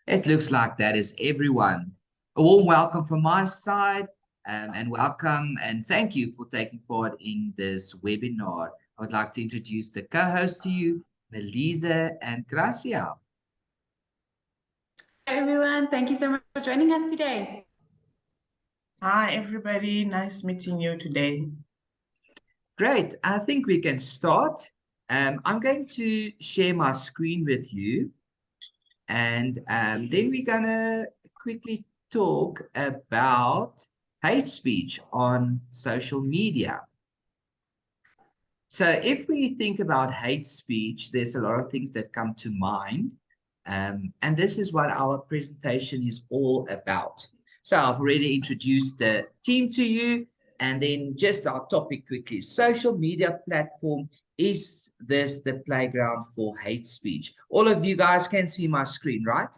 It looks like that is everyone. A warm welcome from my side, and welcome and thank you for taking part in this webinar. I would like to introduce the co-hosts to you, Melisa and Gracia. Hi, everyone. Thank you so much for joining us today. Hi, everybody. Nice meeting you today. Great. I think we can start. I'm going to share my screen with you, and then we're going to quickly talk about hate speech on social media. So if we think about hate speech, there's a lot of things that come to mind. And this is what our presentation is all about. So I've already introduced the team to you, and then just our topic quickly. Social media platform, is this the playground for hate speech? All of you guys can see my screen, right?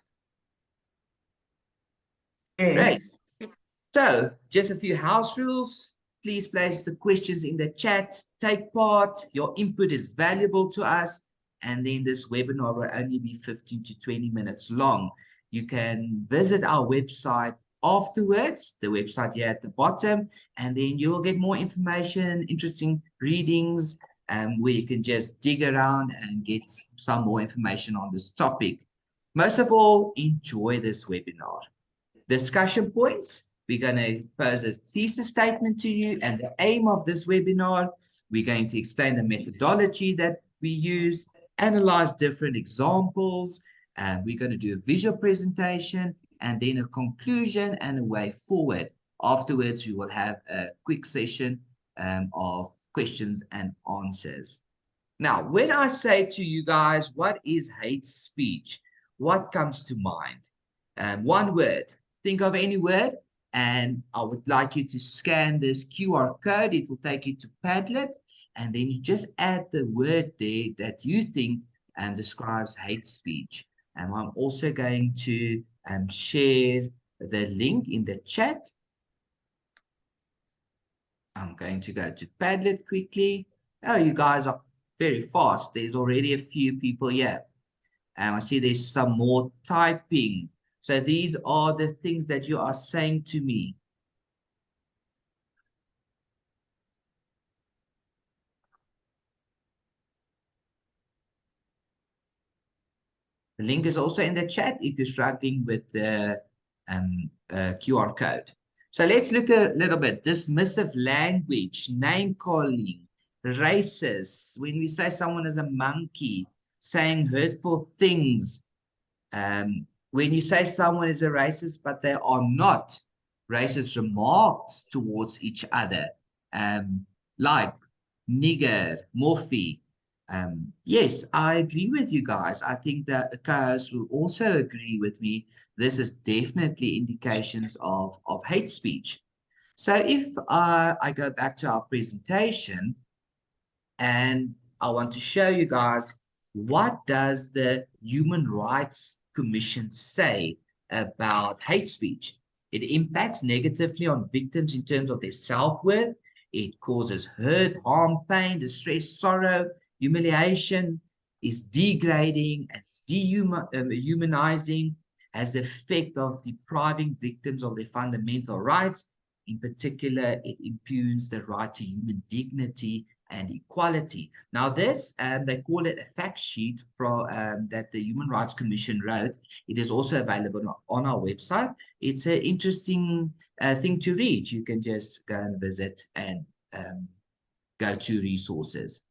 Yes. Great. So just a few house rules. Please place the questions in the chat. Take part. Your input is valuable to us. And then this webinar will only be 15 to 20 minutes long. You can visit our website afterwards, the website here at the bottom, and then you will get more information, interesting readings, where you can just dig around and get some more information on this topic. Most of all, enjoy this webinar. Discussion points. We're going to pose a thesis statement to you and the aim of this webinar. We're going to explain the methodology that we use, analyze different examples, and we're going to do a visual presentation and then a conclusion and a way forward. Afterwards, we will have a quick session of questions and answers. Now, when I say to you guys, what is hate speech? What comes to mind? One word. Think of any word, and I would like you to scan this QR code. It will take you to Padlet, and then you just add the word there that you think describes hate speech. And I'm also going to share the link in the chat. I'm going to go to Padlet quickly. Oh, you guys are very fast. There's already a few people here. I see there's some more typing. So these are the things that you are saying to me. The link is also in the chat if you're struggling with the QR code. So let's look a little bit. Dismissive language, name calling, racist. When we say someone is a monkey, saying hurtful things. When you say someone is a racist, but they are not, racist remarks towards each other, like nigger, morphe. Yes, I agree with you guys. I think that the co-hosts will also agree with me. This is definitely indications of hate speech. So if I go back to our presentation and I want to show you guys what does the Human Rights Commission say about hate speech. It impacts negatively on victims in terms of their self-worth. It causes hurt, harm, pain, distress, sorrow, humiliation, is degrading and dehumanizing, has the effect of depriving victims of their fundamental rights. In particular, it impugns the right to human dignity and equality. Now this, they call it a fact sheet from that the Human Rights Commission wrote. It is also available on our website. It's an interesting thing to read. You can just go and visit and go to resources.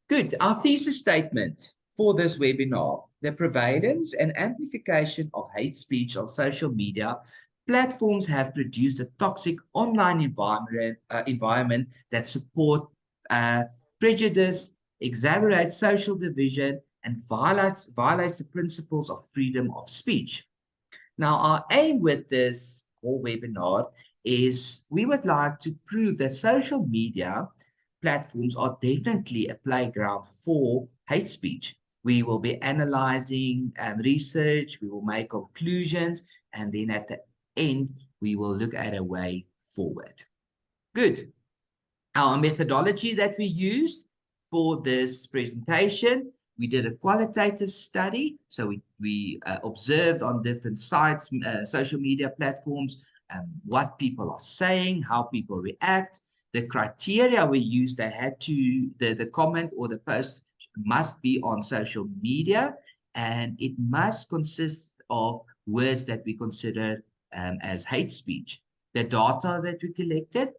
Good. Our thesis statement for this webinar: the prevalence and amplification of hate speech on social media platforms have produced a toxic online environment that support prejudice, exacerbates social division, and violates the principles of freedom of speech. Now, our aim with this whole webinar is we would like to prove that social media platforms are definitely a playground for hate speech. We will be analyzing research, we will make conclusions, and then at the end, we will look at a way forward. Good. Our methodology that we used for this presentation, we did a qualitative study. So we observed on different sites, social media platforms, what people are saying, how people react. The criteria we used, they had to, the comment or the post must be on social media, and it must consist of words that we consider as hate speech. The data that we collected,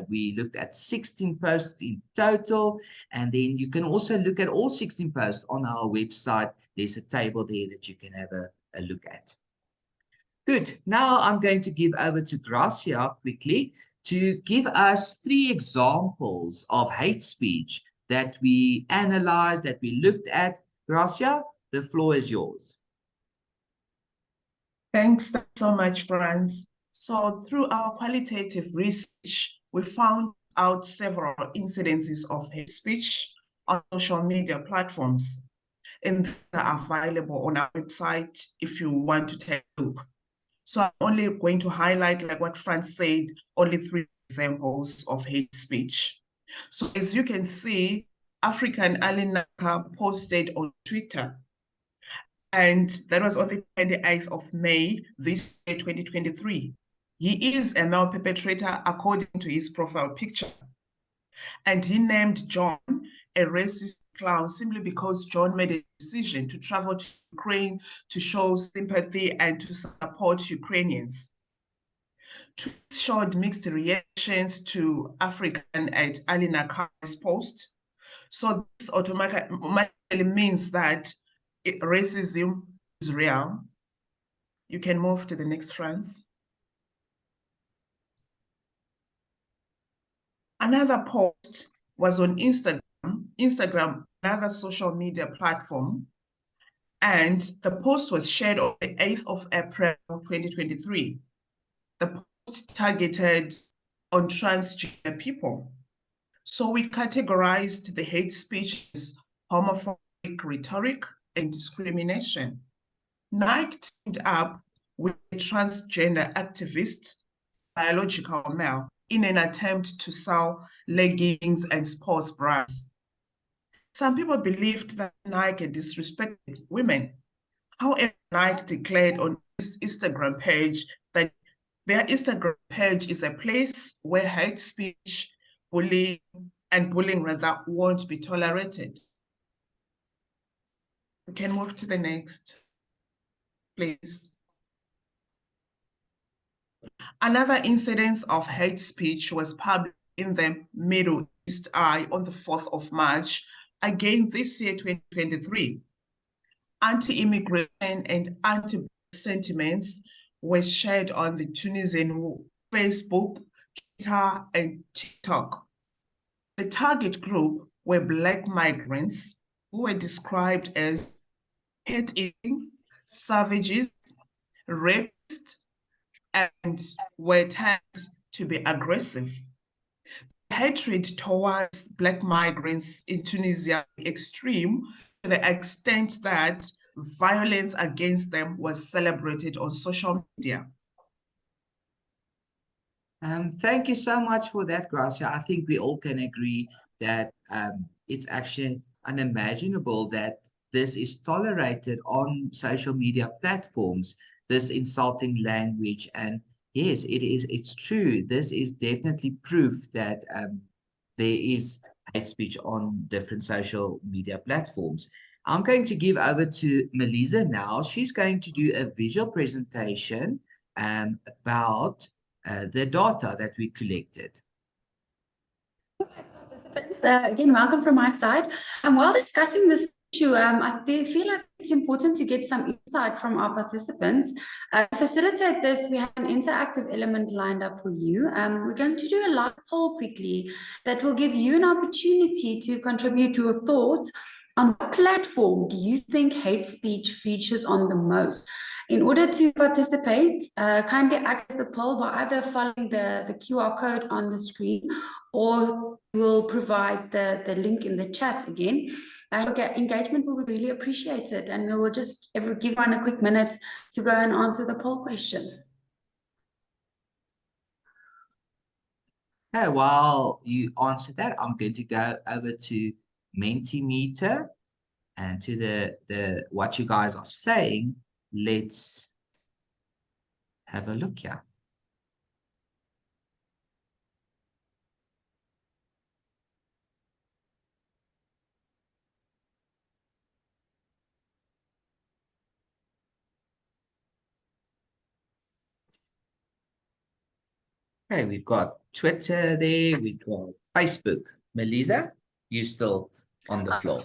we looked at 16 posts in total, and then you can also look at all 16 posts on our website. There's a table there that you can have a look at. Good. Now I'm going to give over to Gracia quickly to give us 3 examples of hate speech that we analyzed, that we looked at. Gracia, the floor is yours. Thanks so much, Franz. So through our qualitative research, we found out several incidences of hate speech on social media platforms, and they are available on our website if you want to take a look. So I'm only going to highlight, like what Franz said, only 3 examples of hate speech. So as you can see, African Ali Naka posted on Twitter, and that was on the 28th of May this year, 2023. He is a male perpetrator according to his profile picture. And he named John a racist clown simply because John made a decision to travel to Ukraine to show sympathy and to support Ukrainians. Tweets showed mixed reactions to African at Ali Naka's post. So this automatically means that racism is real. You can move to the next, Franz. Another post was on Instagram, another social media platform, and the post was shared on the 8th of April 2023. The post targeted on transgender people. So we categorized the hate speech as homophobic rhetoric and discrimination. Nike teamed up with a transgender activist, biological male, in an attempt to sell leggings and sports bras. Some people believed that Nike disrespected women. However, Nike declared on his Instagram page that their Instagram page is a place where hate speech, bullying rather won't be tolerated. We can move to the next, please. Another incidence of hate speech was published in the Middle East Eye on the 4th of March, again this year, 2023. Anti-immigration and anti-black sentiments were shared on the Tunisian Facebook, Twitter, and TikTok. The target group were Black migrants who were described as hate-eating, savages, rapists, and were tagged to be aggressive. Hatred towards Black migrants in Tunisia extreme to the extent that violence against them was celebrated on social media. Thank you so much for that, Gracia. I think we all can agree that it's actually unimaginable that this is tolerated on social media platforms, this insulting language. And yes, it's true. This is definitely proof that there is hate speech on different social media platforms. I'm going to give over to Melissa now. She's going to do a visual presentation about the data that we collected. Again, welcome from my side. And while discussing this issue, I feel like it's important to get some insight from our participants. To facilitate this, we have an interactive element lined up for you. We're going to do a live poll quickly that will give you an opportunity to contribute your thoughts on what platform do you think hate speech features on the most. In order to participate, kindly access the poll by either following the QR code on the screen, or we'll provide the link in the chat again. Engagement will be really appreciated, and we will just give one a quick minute to go and answer the poll question. While you answer that, I'm going to go over to Mentimeter. And to the what you guys are saying, let's have a look here. Okay, we've got Twitter there, we've got Facebook. Melissa, you still on the floor.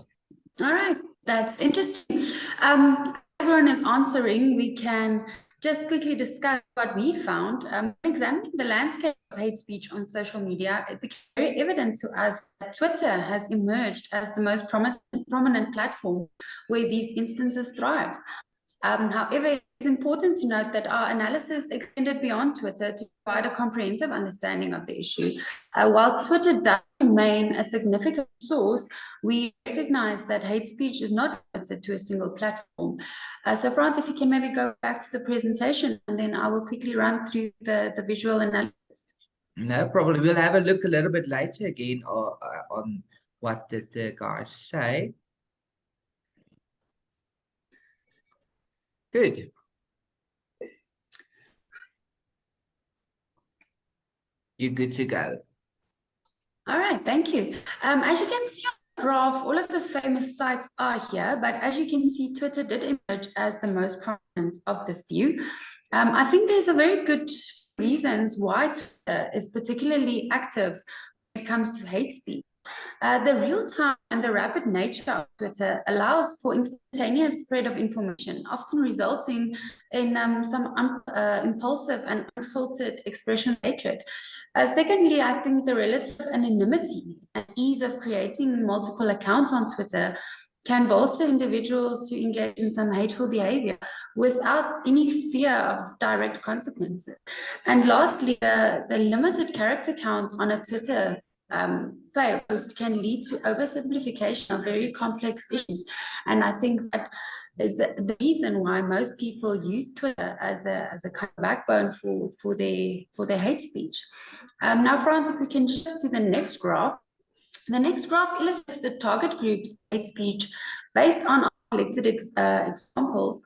All right, that's interesting. Everyone is answering. We can just quickly discuss what we found. Examining the landscape of hate speech on social media, it became very evident to us that Twitter has emerged as the most prominent platform where these instances thrive. However, it's important to note that our analysis extended beyond Twitter to provide a comprehensive understanding of the issue. While Twitter does remain a significant source, we recognize that hate speech is not limited to a single platform. So Frans, if you can maybe go back to the presentation, and then I will quickly run through the visual analysis. No problem. We'll have a look a little bit later again on what did the guys say. Good. You're good to go. All right, thank you. As you can see on the graph, all of the famous sites are here, but as you can see, Twitter did emerge as the most prominent of the few. I think there's a very good reasons why Twitter is particularly active when it comes to hate speech. The real time and the rapid nature of Twitter allows for instantaneous spread of information, often resulting in some impulsive and unfiltered expression of hatred. Secondly, I think the relative anonymity and ease of creating multiple accounts on Twitter can bolster individuals to engage in some hateful behavior without any fear of direct consequences. And lastly, the limited character count on a Twitter post can lead to oversimplification of very complex issues. And I think that is the reason why most people use Twitter as a kind of backbone for their hate speech. Now, Frans, if we can shift to the next graph. The next graph illustrates the target group's hate speech based on collected examples.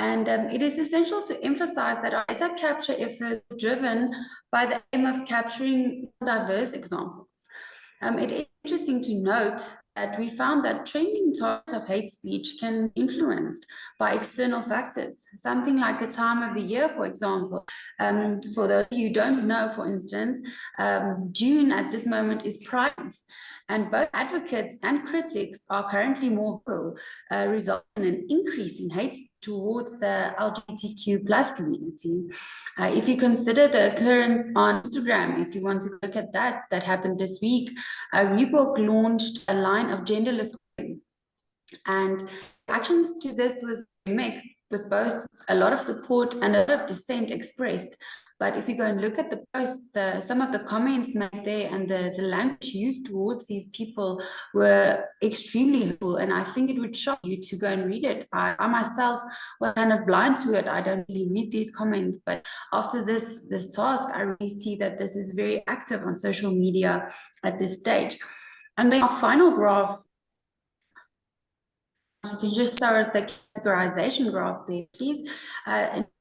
And it is essential to emphasize that our data capture efforts are driven by the aim of capturing diverse examples. It is interesting to note that we found that trending targets of hate speech can be influenced by external factors, something like the time of the year, for example. For those of you who don't know, for instance, June at this moment is Pride Month, and both advocates and critics are currently more vocal, resulting in an increase in hate speech towards the LGBTQ plus community. If you consider the occurrence on Instagram, if you want to look at that happened this week, Reebok launched a line of genderless clothing, and reactions to this was mixed, with both a lot of support and a lot of dissent expressed. But if you go and look at the post, some of the comments made there and the language used towards these people were extremely hurtful. And I think it would shock you to go and read it. I myself was kind of blind to it. I don't really read these comments. But after this task, I really see that this is very active on social media at this stage. And then our final graph, you can just start with the categorization graph there, please.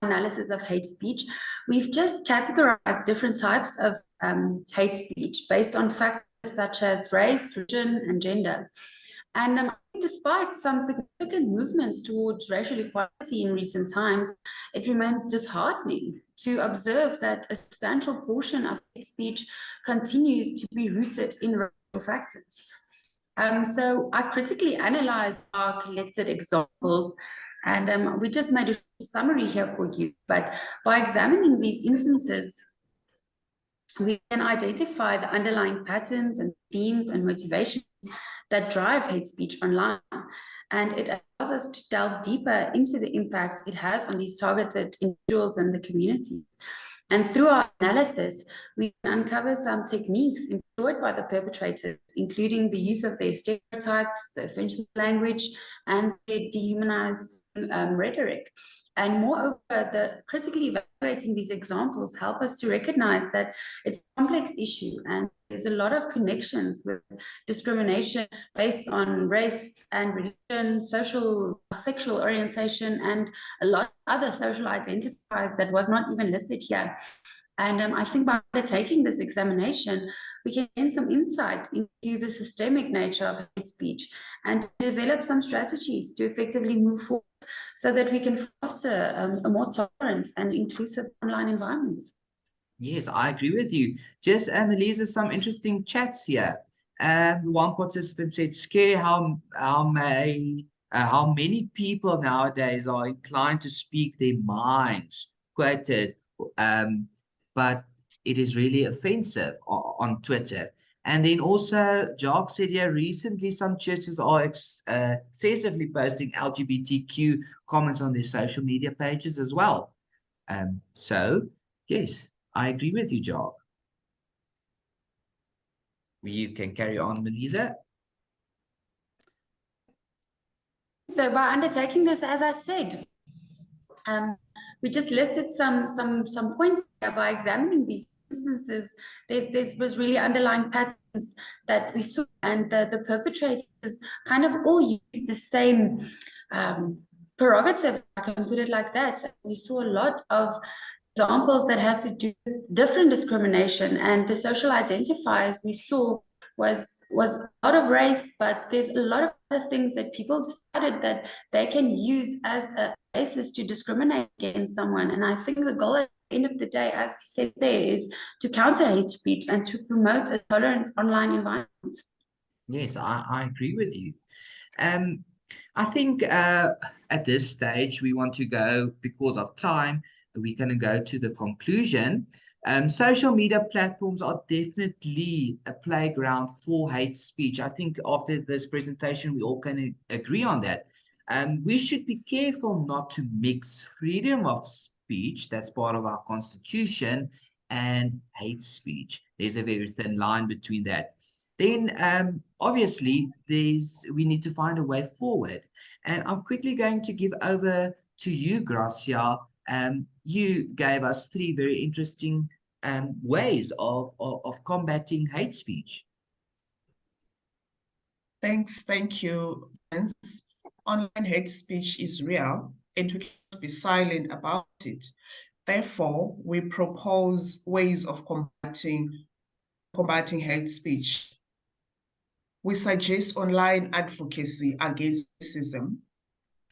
Analysis of hate speech. We've just categorized different types of hate speech based on factors such as race, religion, and gender. And despite some significant movements towards racial equality in recent times, it remains disheartening to observe that a substantial portion of hate speech continues to be rooted in racial factors. So I critically analyzed our collected examples, and we just made a summary here for you. But by examining these instances, we can identify the underlying patterns and themes and motivations that drive hate speech online. And it allows us to delve deeper into the impact it has on these targeted individuals and the communities. And through our analysis, we can uncover some techniques employed by the perpetrators, including the use of their stereotypes, the offensive language, and their dehumanized rhetoric. And moreover, the critically evaluating these examples help us to recognize that it's a complex issue and there's a lot of connections with discrimination based on race and religion, sexual orientation, and a lot of other social identifiers that was not even listed here. And I think by undertaking this examination, we can gain some insight into the systemic nature of hate speech and develop some strategies to effectively move forward so that we can foster a more tolerant and inclusive online environment. Yes, I agree with you. Just, Elisa, some interesting chats here. One participant said, scare how many people nowadays are inclined to speak their minds, quoted, but it is really offensive on Twitter. And then also, Jock said here, recently some churches are excessively posting LGBTQ comments on their social media pages as well. So, yes, I agree with you, Jock. You can carry on, Melisa. So by undertaking this, as I said, we just listed some points here. By examining these instances, there was really underlying patterns that we saw, and the perpetrators kind of all used the same prerogative, I can put it like that. We saw a lot of examples that has to do with different discrimination, and the social identifiers we saw was a lot of race, but there's a lot of other things that people decided that they can use as a basis to discriminate against someone. And I think the goal at the end of the day, as we said there, is to counter hate speech and to promote a tolerant online environment. Yes, I agree with you. I think at this stage we want to go, because of time, we're going to go to the conclusion. Social media platforms are definitely a playground for hate speech. I think after this presentation, we all can agree on that. We should be careful not to mix freedom of speech, that's part of our constitution, and hate speech. There's a very thin line between that. Then, obviously, we need to find a way forward. And I'm quickly going to give over to you, Gracia. You gave us 3 very interesting ways of combating hate speech. Thank you, Vince. Online hate speech is real and we cannot be silent about it. Therefore, we propose ways of combating hate speech. We suggest online advocacy against racism.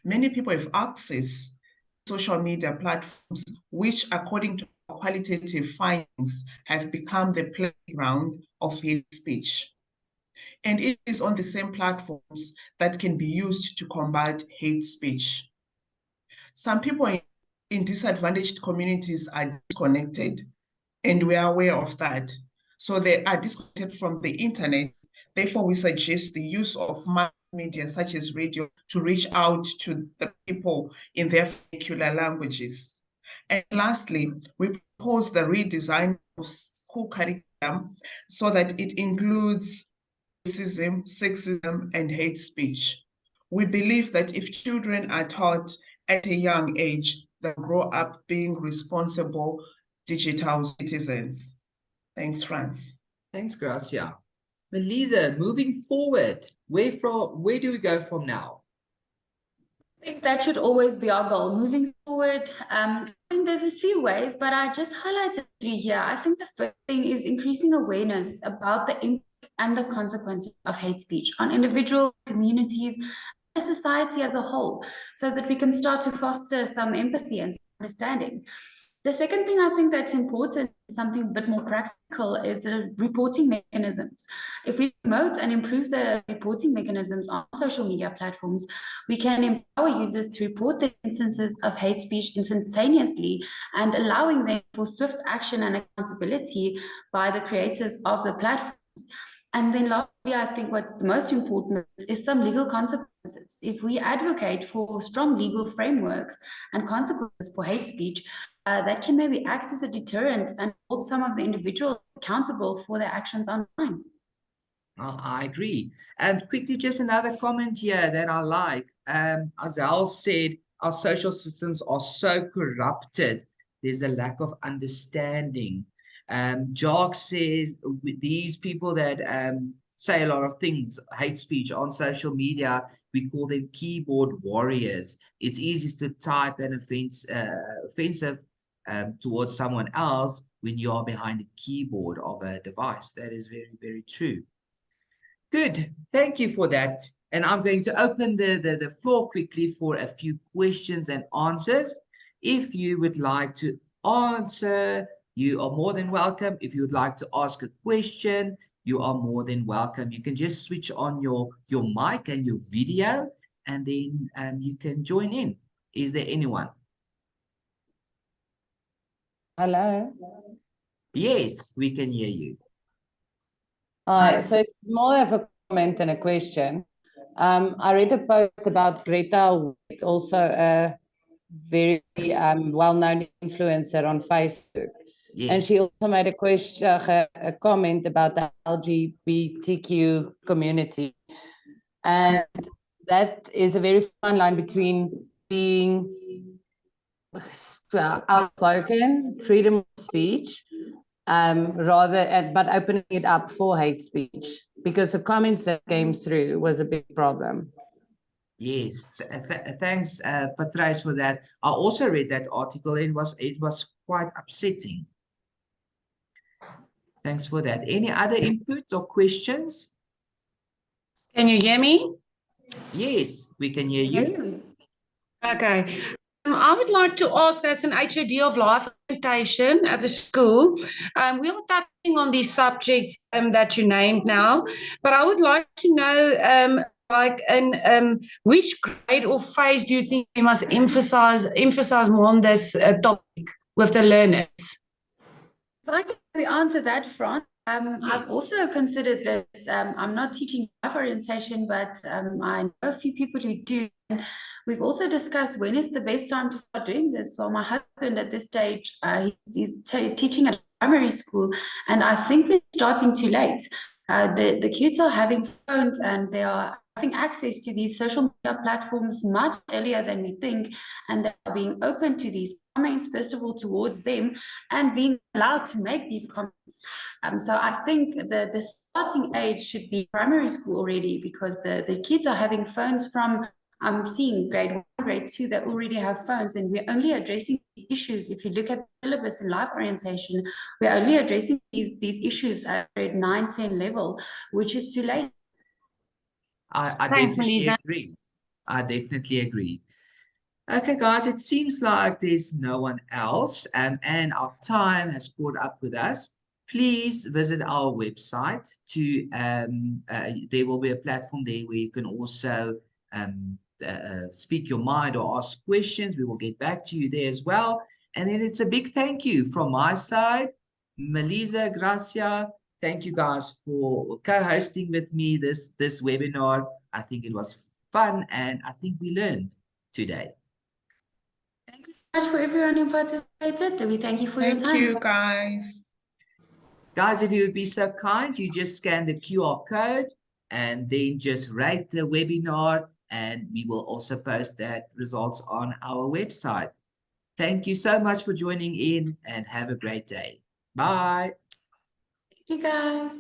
Many people have access to social media platforms, which, according to qualitative findings, have become the playground of hate speech. And it is on the same platforms that can be used to combat hate speech. Some people in disadvantaged communities are disconnected, and we are aware of that. So they are disconnected from the internet. Therefore, we suggest the use of mass media such as radio to reach out to the people in their vernacular languages. And lastly, we propose the redesign of school curriculum so that it includes racism, sexism, and hate speech. We believe that if children are taught at a young age, they'll grow up being responsible digital citizens. Thanks, Franz. Thanks, Gracia. Melisa, moving forward, where do we go from now? I think that should always be our goal. Moving forward, I think there's a few ways, but I just highlighted 3 here. I think the first thing is increasing awareness about the impact and the consequences of hate speech on individual communities and society as a whole, so that we can start to foster some empathy and understanding. The second thing I think that's important, something a bit more practical, is the reporting mechanisms. If we promote and improve the reporting mechanisms on social media platforms, we can empower users to report the instances of hate speech instantaneously and allowing them for swift action and accountability by the creators of the platforms. And then lastly, I think what's the most important is some legal consequences. If we advocate for strong legal frameworks and consequences for hate speech, that can maybe act as a deterrent and hold some of the individuals accountable for their actions online. I agree. And quickly, just another comment here that I like. Azal said, our social systems are so corrupted. There's a lack of understanding. Jock says these people that say a lot of things, hate speech on social media, we call them keyboard warriors. It's easy to type an offensive towards someone else when you are behind a keyboard of a device. That is very, very true. Good. Thank you for that. And I'm going to open the floor quickly for a few questions and answers. If you would like to answer, you are more than welcome. If you would like to ask a question, you are more than welcome. You can just switch on your mic and your video, and then you can join in. Is there anyone? Hello. Yes, we can hear you. Hi. So it's more of a comment than a question. I read a post about Greta, also a very well-known influencer on Facebook. Yes. And she also made a comment about the LGBTQ community. And that is a very fine line between being outspoken, freedom of speech, but opening it up for hate speech, because the comments that came through was a big problem. Yes, thanks, Patrice, for that. I also read that article. It was quite upsetting. Thanks for that. Any other inputs or questions? Can you hear me? Yes, we can hear you. Okay. I would like to ask, as an HOD of life orientation at the school, we are touching on these subjects that you named now, but I would like to know, which grade or phase do you think we must emphasize more on this topic with the learners? If I can maybe answer that, Fran. I've also considered this. I'm not teaching life orientation, but I know a few people who do. We've also discussed when is the best time to start doing this. Well, my husband at this stage, he's teaching at primary school, and I think we're starting too late. The kids are having phones and they are having access to these social media platforms much earlier than we think, and they're being open to these comments, first of all, towards them, and being allowed to make these comments. So I think the starting age should be primary school already, because the kids are having phones from, I'm seeing grade 1, grade 2 that already have phones, and we're only addressing these issues. If you look at the syllabus in life orientation, we're only addressing these issues at grade 9, 10 level, which is too late. I Thanks, definitely Melissa. agree. I definitely agree. Okay, guys, it seems like there's no one else, and our time has caught up with us. Please visit our website to there will be a platform there where you can also speak your mind or ask questions. We will get back to you there as well. And then it's a big thank you from my side, Melissa, Gracia. Thank you guys for co-hosting with me this webinar. I think it was fun, and I think we learned today. Thank you so much for everyone who participated. We thank you for your time. Thank you, guys. Guys, if you would be so kind, you just scan the QR code and then just rate the webinar, and we will also post that results on our website. Thank you so much for joining in, and have a great day. Bye. Thank you, guys.